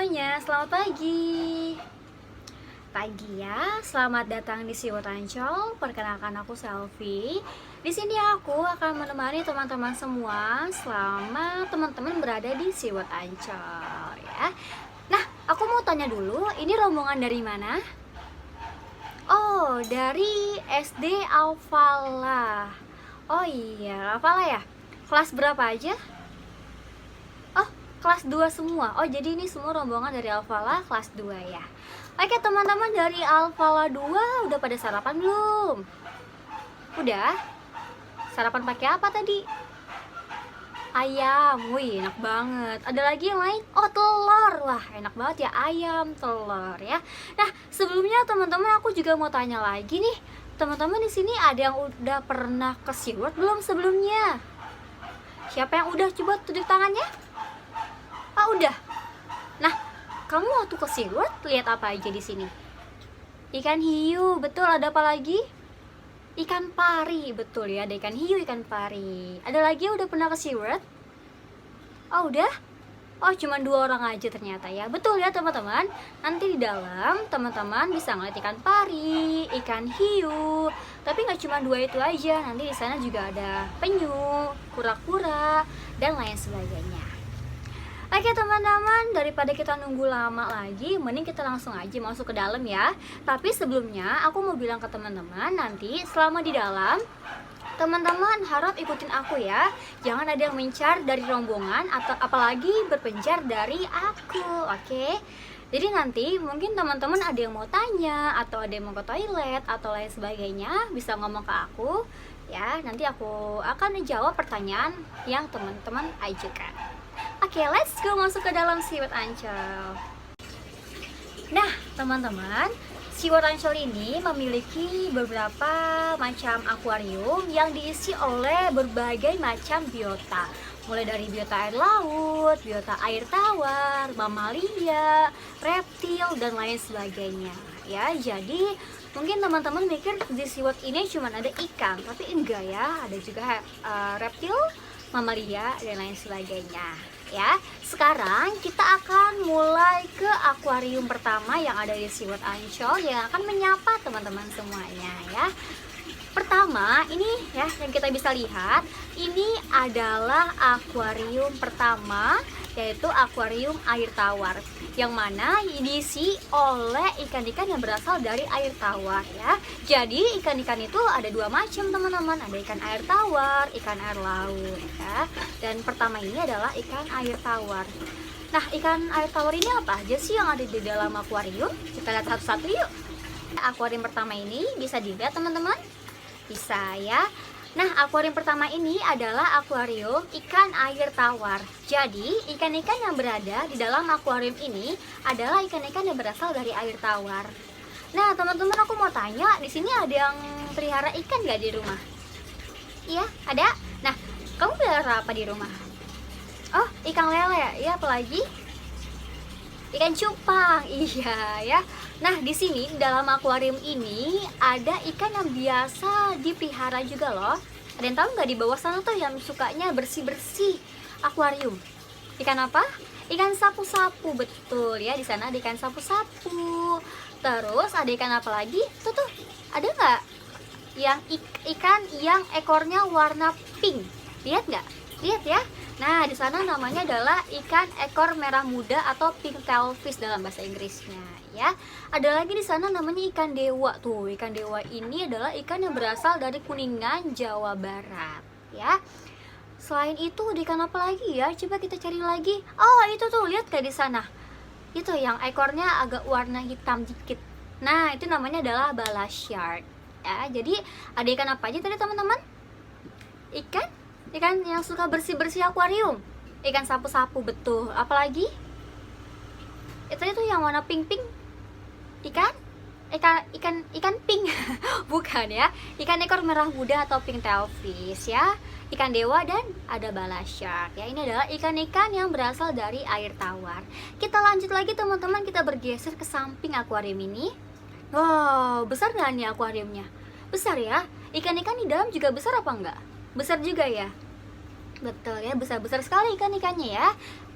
semuanya, selamat pagi. Pagi ya, selamat datang di Siwot Ancol. Perkenalkan aku Selfie. Di sini aku akan menemani teman-teman semua selama teman-teman berada di Siwot Ancol ya. Nah, aku mau tanya dulu, ini rombongan dari mana? Oh, dari SD Alfala. Oh iya, Alfala ya. Kelas berapa aja? Oh, kelas 2 semua. Oh, jadi ini semua rombongan dari Alfala kelas 2 ya. Oke, teman-teman dari Alfala 2 udah pada sarapan belum? Udah? Sarapan pakai apa tadi? Ayam. Wih, enak banget. Ada lagi yang lain? Oh, telur. Wah, enak banget ya ayam, telur ya. Nah, sebelumnya teman-teman aku juga mau tanya lagi nih. Teman-teman di sini ada yang udah pernah ke SeaWorld belum sebelumnya? Siapa yang udah? Coba tunjuk tangannya. Ah, udah. Nah, kamu waktu ke SeaWorld lihat apa aja di sini? Ikan hiu, betul. Ada apa lagi? Ikan pari, betul ya. Ada ikan hiu, ikan pari. Ada lagi yang udah pernah ke SeaWorld? Oh, udah? Oh, cuma 2 orang aja ternyata ya. Betul ya teman-teman. Nanti di dalam teman-teman bisa ngeliat ikan pari, ikan hiu. Tapi nggak cuma 2 itu aja. Nanti di sana juga ada penyu, kura-kura, dan lain sebagainya. Oke teman-teman, daripada kita nunggu lama lagi, mending kita langsung aja masuk ke dalam ya. Tapi sebelumnya aku mau bilang ke teman-teman, nanti selama di dalam teman-teman harap ikutin aku ya. Jangan ada yang mencar dari rombongan atau apalagi berpencar dari aku, oke? Jadi nanti mungkin teman-teman ada yang mau tanya atau ada yang mau ke toilet atau lain sebagainya, bisa ngomong ke aku ya. Nanti aku akan menjawab pertanyaan yang teman-teman ajukan. Oke, let's go masuk ke dalam SeaWorld Ancol. Nah, teman-teman, SeaWorld Ancol ini memiliki beberapa macam akuarium yang diisi oleh berbagai macam biota. Mulai dari biota air laut, biota air tawar, mamalia, reptil, dan lain sebagainya. Ya, jadi mungkin teman-teman mikir di SeaWorld ini cuma ada ikan, tapi enggak ya, ada juga reptil, mamalia, dan lain sebagainya. Ya, sekarang kita akan mulai ke akuarium pertama yang ada di SeaWorld Ancol yang akan menyapa teman-teman semuanya ya. Pertama, ini ya yang kita bisa lihat, ini adalah akuarium pertama, yaitu akuarium air tawar, yang mana diisi oleh ikan-ikan yang berasal dari air tawar ya. Jadi ikan-ikan itu ada 2 macam teman-teman, ada ikan air tawar, ikan air laut ya. Dan pertama ini adalah ikan air tawar. Nah, ikan air tawar ini apa aja sih yang ada di dalam akuarium? Kita lihat satu-satu yuk. Akuarium pertama ini bisa dilihat teman-teman, bisa ya. Nah, akuarium pertama ini adalah akuarium ikan air tawar. Jadi, ikan-ikan yang berada di dalam akuarium ini adalah ikan-ikan yang berasal dari air tawar. Nah, teman-teman aku mau tanya, di sini ada yang pelihara ikan gak di rumah? Iya, ada. Nah, kamu pelihara apa di rumah? Oh, ikan lele. Ya, apalagi? Ikan cupang. Iya ya. Nah, di sini dalam akuarium ini ada ikan yang biasa dipelihara juga loh. Ada yang tahu nggak di bawah sana tuh yang sukanya bersih-bersih akuarium? Ikan apa? Ikan sapu-sapu, betul ya. Di sana ada ikan sapu-sapu. Terus ada ikan apa lagi? Tuh ada nggak? Yang ikan yang ekornya warna pink. Lihat nggak? Lihat ya. Nah, di sana namanya adalah ikan ekor merah muda atau pink tailfish dalam bahasa Inggrisnya ya. Ada lagi di sana namanya ikan dewa tuh. Ikan dewa ini adalah ikan yang berasal dari Kuningan, Jawa Barat ya. Selain itu, ada ikan apa lagi ya? Coba kita cari lagi. Oh, itu tuh, lihat gak di sana? Itu yang ekornya agak warna hitam dikit. Nah, itu namanya adalah bala shark ya. Jadi, ada ikan apa aja tadi teman-teman? Ikan yang suka bersih-bersih akuarium. Ikan sapu-sapu, betul. Apalagi? Itu yang warna pink-pink. Ikan pink. Bukan ya. Ikan ekor merah muda atau pink tailfish ya. Ikan dewa dan ada bala shark ya. Ini adalah ikan-ikan yang berasal dari air tawar. Kita lanjut lagi teman-teman, kita bergeser ke samping akuarium ini. Wow, besar nggak nih akuariumnya? Besar ya. Ikan-ikan di dalam juga besar apa enggak? Besar juga ya. Betul ya, besar-besar sekali ikan-ikannya ya.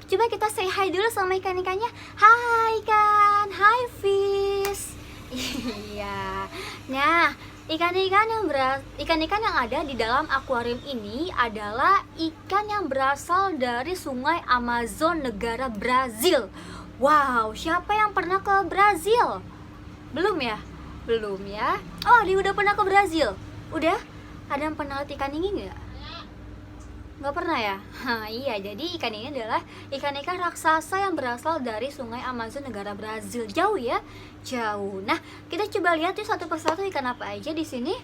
Coba kita say hi dulu sama ikan-ikannya. Hai ikan, hai fish. Iya. Nah, ikan-ikan yang ada di dalam akuarium ini adalah ikan yang berasal dari sungai Amazon negara Brazil. Wow, siapa yang pernah ke Brazil? Belum ya? Belum ya? Oh, dia udah pernah ke Brazil? Udah? Ada yang pernah lihat ikan ini nggak? Nggak pernah ya? Iya, jadi ikan ini adalah ikan-ikan raksasa yang berasal dari sungai Amazon negara Brazil. Jauh ya? Jauh. Nah, kita coba lihat yuk satu persatu ikan apa aja di sini.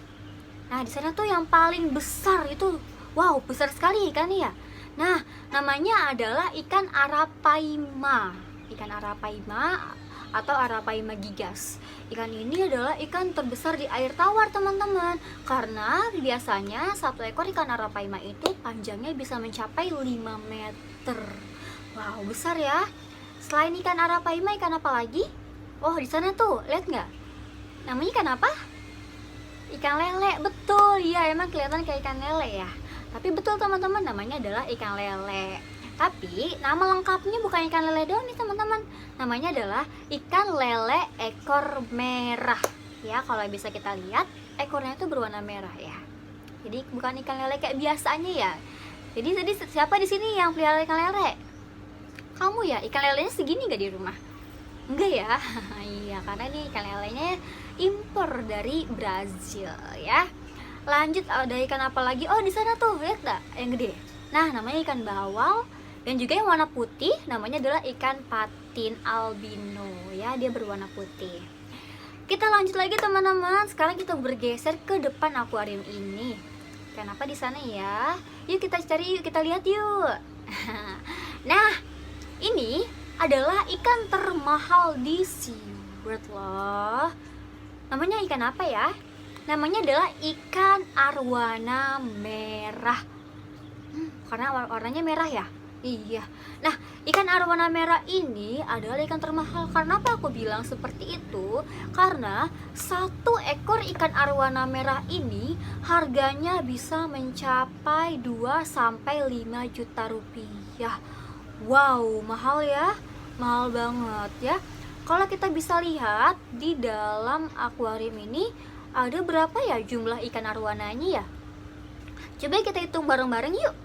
Nah, di sana tuh yang paling besar itu, wow, besar sekali ikannya ya. Nah, namanya adalah ikan arapaima. Ikan arapaima atau arapaima gigas. Ikan ini adalah ikan terbesar di air tawar, teman-teman. Karena biasanya satu ekor ikan arapaima itu panjangnya bisa mencapai 5 meter. Wow, besar ya. Selain ikan arapaima, ikan apa lagi? Oh, di sana tuh, lihat nggak? Namanya ikan apa? Ikan lele, betul. Ya, emang kelihatan kayak ikan lele ya. Tapi betul teman-teman, namanya adalah ikan lele. Tapi nama lengkapnya bukan ikan lele doang nih teman-teman. Namanya adalah ikan lele ekor merah. Ya, kalau bisa kita lihat ekornya itu berwarna merah ya. Jadi bukan ikan lele kayak biasanya ya. Jadi siapa di sini yang pelihara ikan lele? Kamu ya? Ikan lelenya segini nggak di rumah? Enggak ya? Iya, karena ini ikan lelenya impor dari Brazil ya. Lanjut, ada ikan apa lagi? Oh, di sana tuh, lihat nggak? Yang gede. Nah, namanya ikan bawal. Dan juga yang warna putih namanya adalah ikan patin albino ya, dia berwarna putih. Kita lanjut lagi teman-teman. Sekarang kita bergeser ke depan akuarium ini. Kenapa di sana ya? Yuk kita cari, yuk kita lihat yuk. Nah, ini adalah ikan termahal di SeaWorld loh. Namanya ikan apa ya? Namanya adalah ikan arwana merah. Karena warnanya merah ya? Iya. Nah, ikan arwana merah ini adalah ikan termahal. Karena apa aku bilang seperti itu? Karena satu ekor ikan arwana merah ini harganya bisa mencapai 2-5 juta rupiah. Wow, mahal ya? Mahal banget ya. Kalau kita bisa lihat di dalam akuarium ini ada berapa ya jumlah ikan arwananya ya? Coba kita hitung bareng-bareng yuk.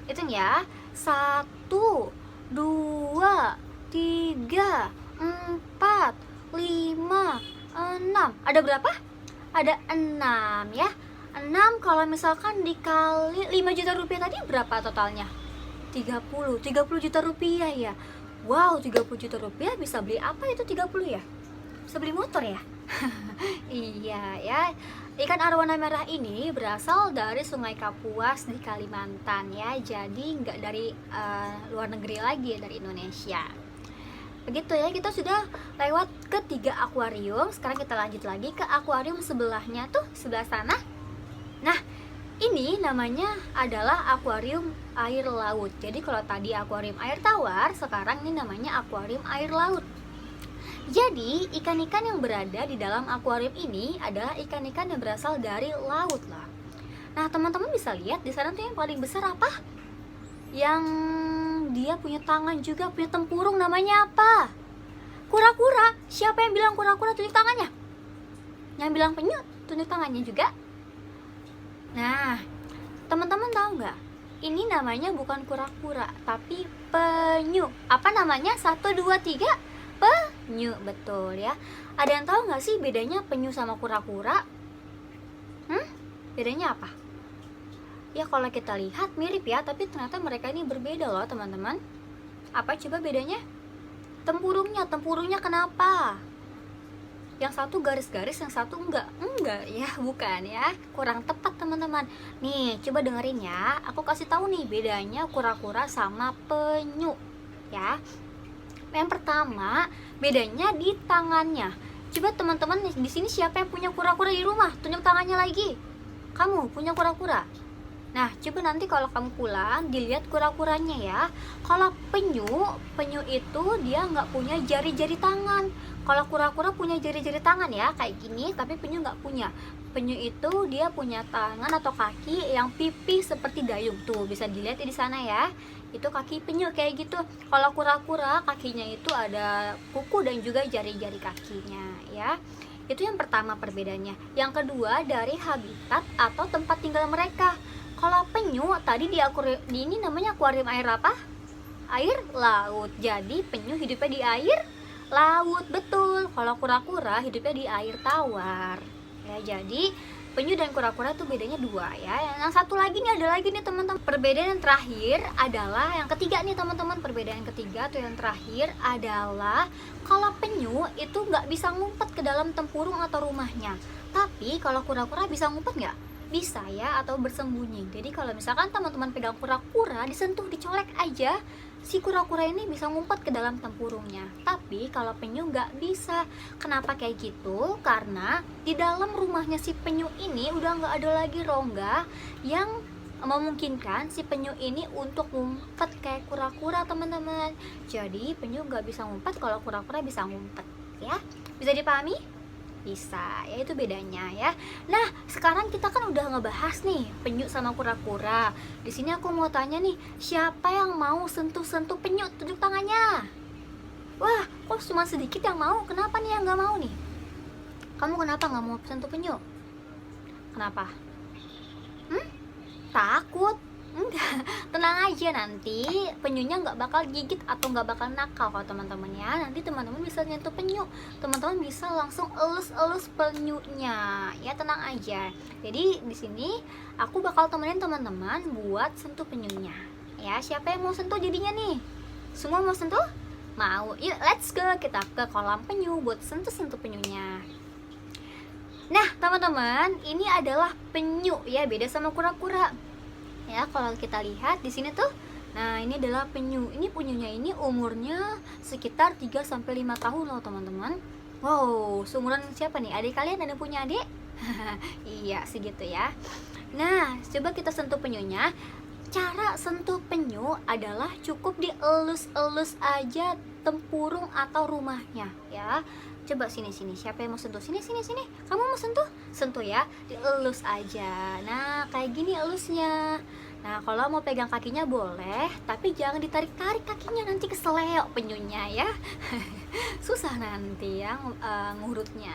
Hitung ya. 1, 2, 3, 4, 5, 6. Ada berapa? Ada 6 ya. 6 kalau misalkan dikali 5 juta rupiah tadi berapa totalnya? 30 juta rupiah ya. Wow, 30 juta rupiah bisa beli apa itu 30 ya? Bisa beli motor ya? Iya ya. Ikan arwana merah ini berasal dari Sungai Kapuas di Kalimantan ya. Jadi nggak dari luar negeri lagi, dari Indonesia. Begitu ya, kita sudah lewat ke 3 akuarium. Sekarang kita lanjut lagi ke akuarium sebelahnya tuh, sebelah sana. Nah, ini namanya adalah akuarium air laut. Jadi kalau tadi akuarium air tawar, sekarang ini namanya akuarium air laut. Jadi ikan-ikan yang berada di dalam akuarium ini adalah ikan-ikan yang berasal dari laut lah. Nah, teman-teman bisa lihat di sana tuh yang paling besar apa? Yang dia punya tangan juga, punya tempurung, namanya apa? Kura-kura. Siapa yang bilang kura-kura? Tunjuk tangannya. Yang bilang penyu, tunjuk tangannya juga. Nah, teman-teman tahu nggak? Ini namanya bukan kura-kura, tapi penyu. Apa namanya? 1, 2, 3. Penyu, betul ya. Ada yang tahu nggak sih bedanya penyu sama kura-kura? Bedanya apa? Ya kalau kita lihat mirip ya, tapi ternyata mereka ini berbeda loh teman-teman. Apa coba bedanya? Tempurungnya kenapa? Yang satu garis-garis, yang satu enggak ya, bukan ya, kurang tepat teman-teman. Nih coba dengerin ya, aku kasih tahu nih bedanya kura-kura sama penyu ya. Yang pertama, bedanya di tangannya. Coba teman-teman di sini siapa yang punya kura-kura di rumah? Tunjuk tangannya lagi. Kamu punya kura-kura? Nah, coba nanti kalau kamu pulang dilihat kura-kuranya ya. Kalau penyu itu dia nggak punya jari-jari tangan. Kalau kura-kura punya jari-jari tangan ya, kayak gini, tapi penyu nggak punya. Penyu itu dia punya tangan atau kaki yang pipih seperti dayung. Tuh, bisa dilihat di sana ya. itu kaki penyu kayak gitu. Kalau kura-kura kakinya itu ada kuku dan juga jari-jari kakinya ya. Itu yang pertama perbedaannya. Yang kedua dari habitat atau tempat tinggal mereka. Kalau penyu tadi di ini namanya akuarium air apa? Air laut. Jadi penyu hidupnya di air laut, betul. Kalau kura-kura hidupnya di air tawar. Ya, jadi penyu dan kura-kura itu bedanya dua ya. Yang satu lagi nih, ada lagi nih teman-teman. Perbedaan yang terakhir adalah yang ketiga nih teman-teman. Perbedaan yang ketiga atau yang terakhir adalah kalau penyu itu nggak bisa ngumpet ke dalam tempurung atau rumahnya. Tapi kalau kura-kura bisa ngumpet nggak? Bisa ya, atau bersembunyi. Jadi kalau misalkan teman-teman pegang kura-kura, disentuh, dicolek aja, si kura-kura ini bisa ngumpet ke dalam tempurungnya. Tapi kalau penyu nggak bisa. Kenapa kayak gitu? Karena di dalam rumahnya si penyu ini udah nggak ada lagi rongga yang memungkinkan si penyu ini untuk ngumpet kayak kura-kura, teman-teman. Jadi penyu nggak bisa ngumpet kalau kura-kura bisa ngumpet ya. Bisa dipahami? Bisa, ya itu bedanya ya. Nah, sekarang kita kan udah ngebahas nih penyu sama kura-kura. Di sini aku mau tanya nih, siapa yang mau sentuh-sentuh penyu? Tunjuk tangannya. Wah, kok cuma sedikit yang mau? Kenapa nih yang nggak mau nih? Kamu kenapa nggak mau sentuh penyu? Kenapa? Takut? Enggak, tenang aja, nanti penyunya nggak bakal gigit atau nggak bakal nakal kalau teman-teman ya. Nanti teman-teman bisa nyentuh penyu, teman-teman bisa langsung elus-elus penyunya ya, tenang aja. Jadi di sini aku bakal temenin teman-teman buat sentuh penyunya ya. Siapa yang mau sentuh jadinya nih? Semua mau sentuh? Mau? Yuk let's go, kita ke kolam penyu buat sentuh-sentuh penyunya. Nah teman-teman, ini adalah penyu ya, beda sama kura-kura. Ya, kalau kita lihat di sini tuh, nah ini adalah penyu. Ini penyunya ini umurnya sekitar 3 sampai 5 tahun loh, teman-teman. Wow, seumuran siapa nih? Adik kalian ada punya adik? Iya, segitu ya. Nah, coba kita sentuh penyunya. Cara sentuh penyu adalah cukup dielus-elus aja tempurung atau rumahnya ya. Coba sini, siapa yang mau sentuh? Sini. Kamu mau sentuh? Sentuh ya, dielus aja. Nah, kayak gini elusnya. Nah, kalau mau pegang kakinya boleh, tapi jangan ditarik-tarik kakinya, nanti keseleo penyunya ya. Susah nanti ya ngurutnya.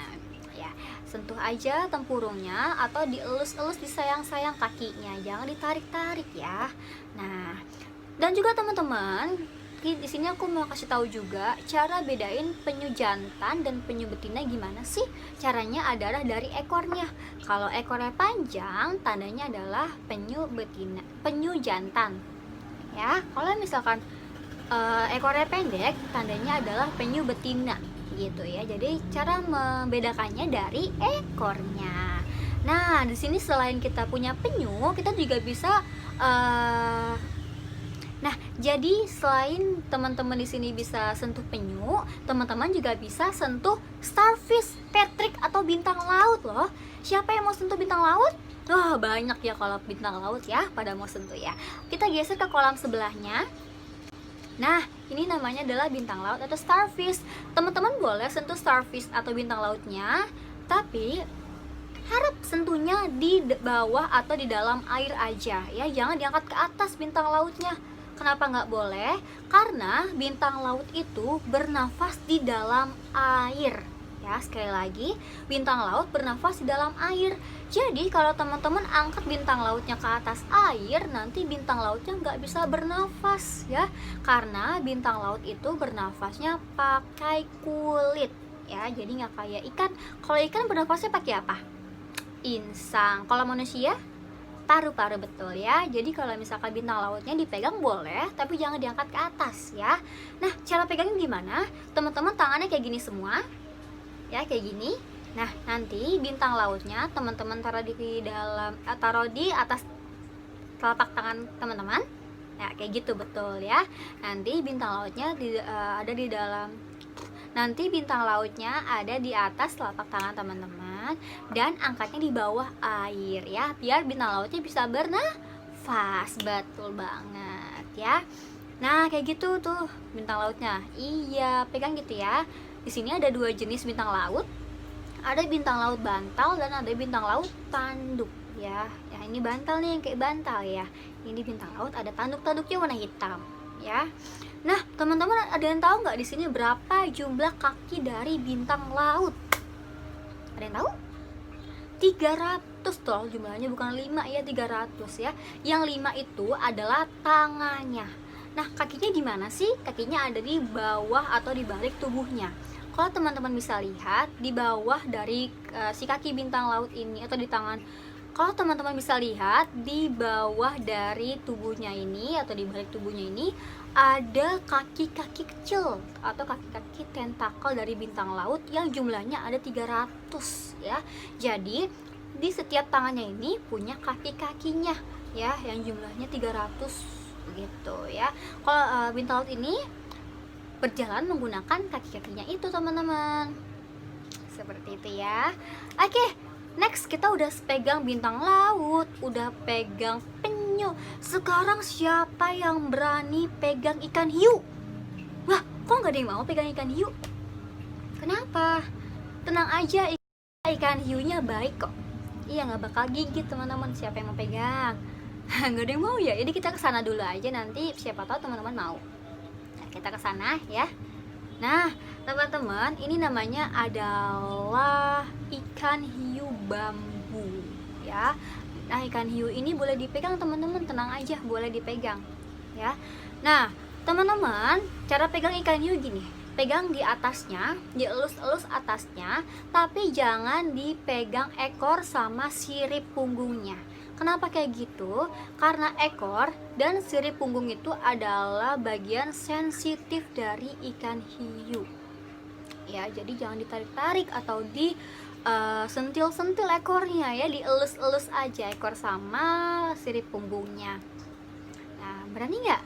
Ya, sentuh aja tempurungnya atau dielus-elus, disayang-sayang kakinya. Jangan ditarik-tarik ya. Nah, dan juga teman-teman, di sini aku mau kasih tahu juga cara bedain penyu jantan dan penyu betina gimana sih? Caranya adalah dari ekornya. Kalau ekornya panjang, tandanya adalah penyu betina, penyu jantan. Ya, kalau misalkan ekornya pendek, tandanya adalah penyu betina gitu ya. Jadi cara membedakannya dari ekornya. Nah, di sini selain kita punya penyu, kita juga bisa Nah, jadi selain teman-teman di sini bisa sentuh penyu, teman-teman juga bisa sentuh starfish, Patrick atau bintang laut loh. Siapa yang mau sentuh bintang laut? Wah, banyak ya kalau bintang laut ya, pada mau sentuh ya. Kita geser ke kolam sebelahnya. Nah, ini namanya adalah bintang laut atau starfish. Teman-teman boleh sentuh starfish atau bintang lautnya, tapi harap sentuhnya di bawah atau di dalam air aja ya. Jangan diangkat ke atas bintang lautnya. Kenapa nggak boleh? Karena bintang laut itu bernafas di dalam air. Ya, sekali lagi, bintang laut bernafas di dalam air. Jadi kalau teman-teman angkat bintang lautnya ke atas air, nanti bintang lautnya nggak bisa bernafas ya. Karena bintang laut itu bernafasnya pakai kulit ya. Jadi nggak kayak ikan. Kalau ikan bernafasnya pakai apa? Insang. Kalau manusia paru-paru, betul ya. Jadi kalau misalkan bintang lautnya dipegang boleh, tapi jangan diangkat ke atas ya. Nah, cara pegangnya gimana? Teman-teman tangannya kayak gini semua ya, kayak gini. Nah, nanti bintang lautnya teman-teman taruh di atas telapak tangan teman-teman ya, kayak gitu, betul ya. Nanti bintang lautnya ada di dalam, nanti bintang lautnya ada di atas telapak tangan teman-teman, dan angkatnya di bawah air ya, biar bintang lautnya bisa bernafas. Betul banget ya. Nah, kayak gitu tuh bintang lautnya. Iya, pegang gitu ya. Di sini ada dua jenis bintang laut. Ada bintang laut bantal dan ada bintang laut tanduk ya. Ya ini bantal nih yang kayak bantal ya. Ini bintang laut ada tanduk-tanduknya warna hitam ya. Nah, teman-teman ada yang tahu nggak di sini berapa jumlah kaki dari bintang laut? Ada yang tahu? 300 toh jumlahnya, bukan 5 ya, 300 ya. Yang 5 itu adalah tangannya. Nah, kakinya di mana sih? Kakinya ada di bawah atau di balik tubuhnya. Kalau teman-teman bisa lihat di bawah dari si kaki bintang laut ini atau di tangan, kalau teman-teman bisa lihat di bawah dari tubuhnya ini atau di balik tubuhnya ini ada kaki-kaki kecil atau kaki-kaki tentakel dari bintang laut yang jumlahnya ada 300 ya. Jadi di setiap tangannya ini punya kaki-kakinya ya yang jumlahnya 300 gitu ya. Kalau bintang laut ini berjalan menggunakan kaki-kakinya itu teman-teman. Seperti itu ya. Oke, next kita udah pegang bintang laut, udah pegang penyu. Sekarang siapa yang berani pegang ikan hiu? Wah, kok nggak ada yang mau pegang ikan hiu? Kenapa? Tenang aja, ikan hiunya baik kok. Iya, nggak bakal gigit teman-teman. Siapa yang mau pegang? Nggak ada yang mau ya. Jadi kita kesana dulu aja, nanti siapa tahu teman-teman mau. Nah, kita kesana ya. Nah, teman-teman, ini namanya adalah ikan hiu bambu ya. Nah, ikan hiu ini boleh dipegang teman-teman, tenang aja, boleh dipegang ya. Nah, teman-teman, cara pegang ikan hiu gini. Pegang di atasnya, dielus-elus atasnya, tapi jangan dipegang ekor sama sirip punggungnya. Kenapa kayak gitu? Karena ekor dan sirip punggung itu adalah bagian sensitif dari ikan hiu ya, jadi jangan ditarik-tarik atau di sentil-sentil ekornya ya, dielus-elus aja ekor sama sirip punggungnya. Nah, berani nggak?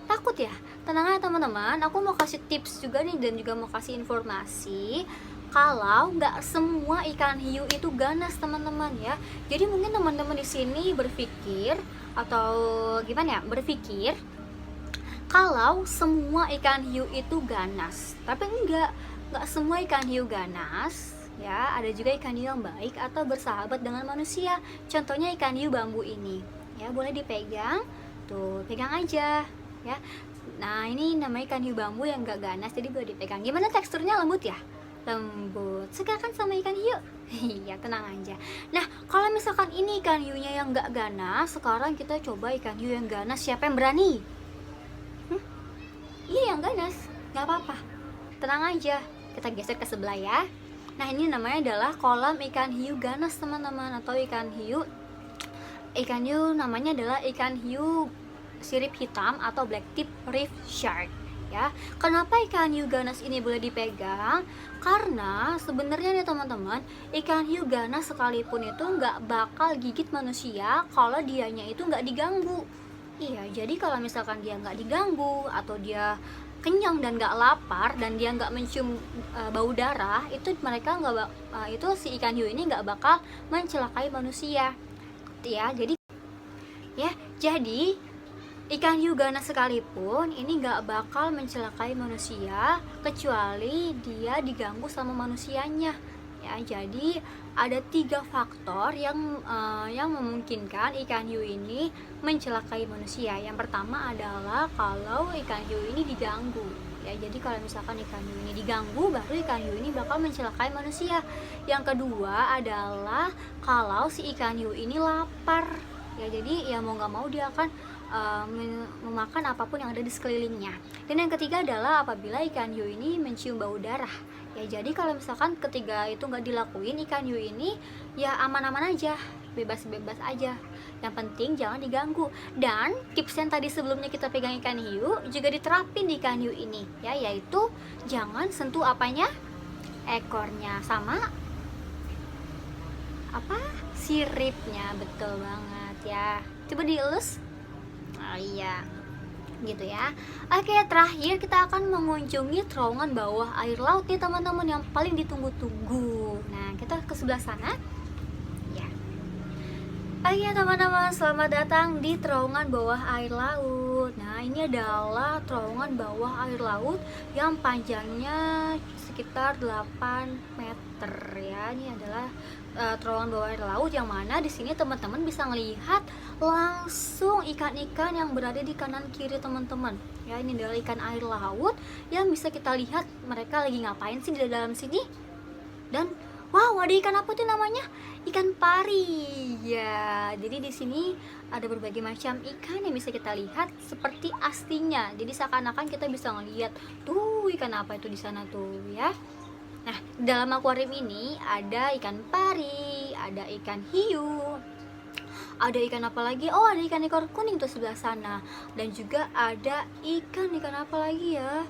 Takut ya? Tenang aja teman-teman, aku mau kasih tips juga nih dan juga mau kasih informasi kalau nggak semua ikan hiu itu ganas teman-teman ya. Jadi mungkin teman-teman di sini berpikir atau gimana ya, berpikir kalau semua ikan hiu itu ganas, tapi nggak semua ikan hiu ganas ya. Ada juga ikan hiu yang baik atau bersahabat dengan manusia. Contohnya ikan hiu bambu ini ya, boleh dipegang tuh, pegang aja ya. Nah, ini namanya ikan hiu bambu yang nggak ganas, jadi boleh dipegang. Gimana teksturnya? Lembut ya? Lembut, suka kan sama ikan hiu? Iya, tenang aja. Nah, kalau misalkan ini ikan hiunya yang nggak ganas, sekarang kita coba ikan hiu yang ganas. Siapa yang berani? Iya, yang ganas, nggak apa-apa, tenang aja. Kita geser ke sebelah ya. Nah, ini namanya adalah kolam ikan hiu ganas teman-teman, atau ikan hiu namanya adalah ikan hiu sirip hitam atau black tip reef shark ya. Kenapa ikan hiu ganas ini boleh dipegang? Karena sebenarnya nih teman-teman, ikan hiu ganas sekalipun itu nggak bakal gigit manusia kalau dianya itu nggak diganggu. Iya, jadi kalau misalkan dia nggak diganggu atau dia kenyang dan nggak lapar dan dia nggak mencium bau darah, itu mereka itu si ikan hiu ini nggak bakal mencelakai manusia ya. Jadi ikan hiu ganas sekalipun ini nggak bakal mencelakai manusia kecuali dia diganggu sama manusianya ya. Jadi ada 3 faktor yang memungkinkan ikan hiu ini mencelakai manusia. Yang pertama adalah kalau ikan hiu ini diganggu ya. Jadi kalau misalkan ikan hiu ini diganggu, baru ikan hiu ini bakal mencelakai manusia. Yang kedua adalah kalau si ikan hiu ini lapar ya. Jadi ya mau nggak mau dia akan memakan apapun yang ada di sekelilingnya. Dan yang ketiga adalah apabila ikan hiu ini mencium bau darah ya. Jadi kalau misalkan ketiga itu nggak dilakuin, ikan hiu ini ya aman-aman aja, bebas-bebas aja. Yang penting jangan diganggu. Dan tips yang tadi sebelumnya kita pegang ikan hiu juga diterapin di ikan hiu ini ya, yaitu jangan sentuh apanya, ekornya sama siripnya. Betul banget ya, coba dielus. Oh iya, gitu ya. Oke, terakhir kita akan mengunjungi terowongan bawah air laut nih teman-teman, yang paling ditunggu-tunggu. Nah, kita ke sebelah sana ya. Oke teman-teman, selamat datang di terowongan bawah air laut. laut. Nah, ini adalah terowongan bawah air laut yang panjangnya sekitar 8 meter ya. Ini adalah terowongan bawah air laut yang mana di sini teman-teman bisa melihat langsung ikan-ikan yang berada di kanan kiri teman-teman. Ya, ini adalah ikan air laut yang bisa kita lihat mereka lagi ngapain sih di dalam sini. Dan wow, ada ikan apa tuh namanya? Ikan pari. Ya, jadi di sini ada berbagai macam ikan yang bisa kita lihat seperti aslinya. Jadi seakan-akan kita bisa ngelihat tuh ikan apa itu di sana tuh ya. Nah, di dalam akuarium ini ada ikan pari, ada ikan hiu, ada ikan apa lagi? Oh, ada ikan ekor kuning tuh sebelah sana. Dan juga ada ikan apa lagi ya?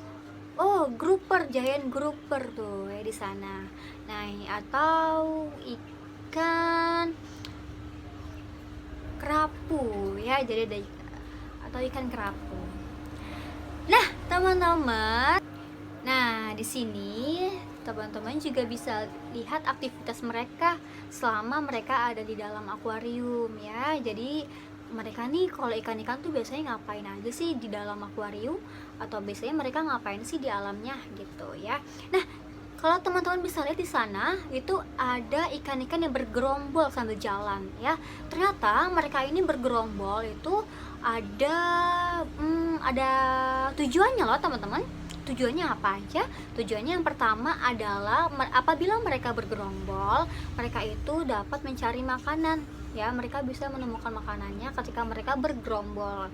Oh, grouper, giant grouper tuh ya di sana. Nah, atau ikan kerapu ya, jadi ada atau ikan kerapu. Nah, teman-teman. Nah, di sini teman-teman juga bisa lihat aktivitas mereka selama mereka ada di dalam akuarium ya. Jadi mereka nih kalau ikan-ikan tuh biasanya ngapain aja sih di dalam akuarium, atau biasanya mereka ngapain sih di alamnya gitu ya. Nah, kalau teman-teman bisa lihat di sana itu ada ikan-ikan yang bergerombol sambil jalan ya. Ternyata mereka ini bergerombol itu ada ada tujuannya loh teman-teman. Tujuannya apa aja? Tujuannya yang pertama adalah apabila mereka bergerombol, mereka itu dapat mencari makanan ya, mereka bisa menemukan makanannya ketika mereka bergerombol.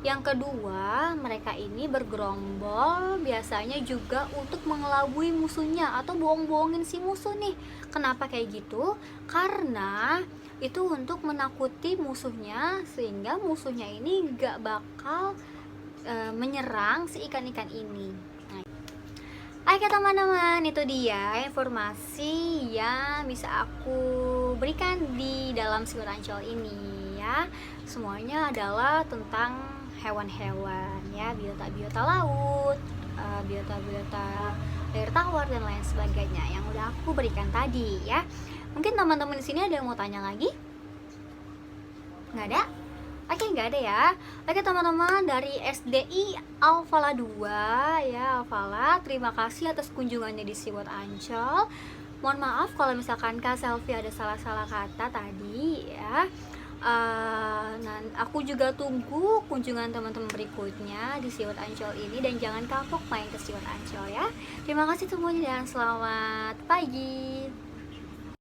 Yang kedua, mereka ini bergerombol biasanya juga untuk mengelabui musuhnya atau bohong-bohongin si musuh nih. Kenapa kayak gitu? Karena itu untuk menakuti musuhnya sehingga musuhnya ini gak bakal menyerang si ikan-ikan ini. Oke teman-teman, itu dia informasi yang bisa aku berikan di dalam Siwut Ancol ini ya. Semuanya adalah tentang hewan-hewan ya, biota-biota laut, biota-biota air tawar dan lain sebagainya yang udah aku berikan tadi ya. Mungkin teman-teman di sini ada yang mau tanya lagi? Nggak ada? Oke, nggak ada ya. Oke teman-teman, dari SDI Alfala 2 ya, Alfala, terima kasih atas kunjungannya di Siwut Ancol. Mohon maaf kalau misalkan Kak Selfie ada salah-salah kata tadi ya. Aku juga tunggu kunjungan teman-teman berikutnya di Siwut Ancol ini, dan jangan kapok main ke Siwut Ancol ya. Terima kasih semuanya dan selamat pagi.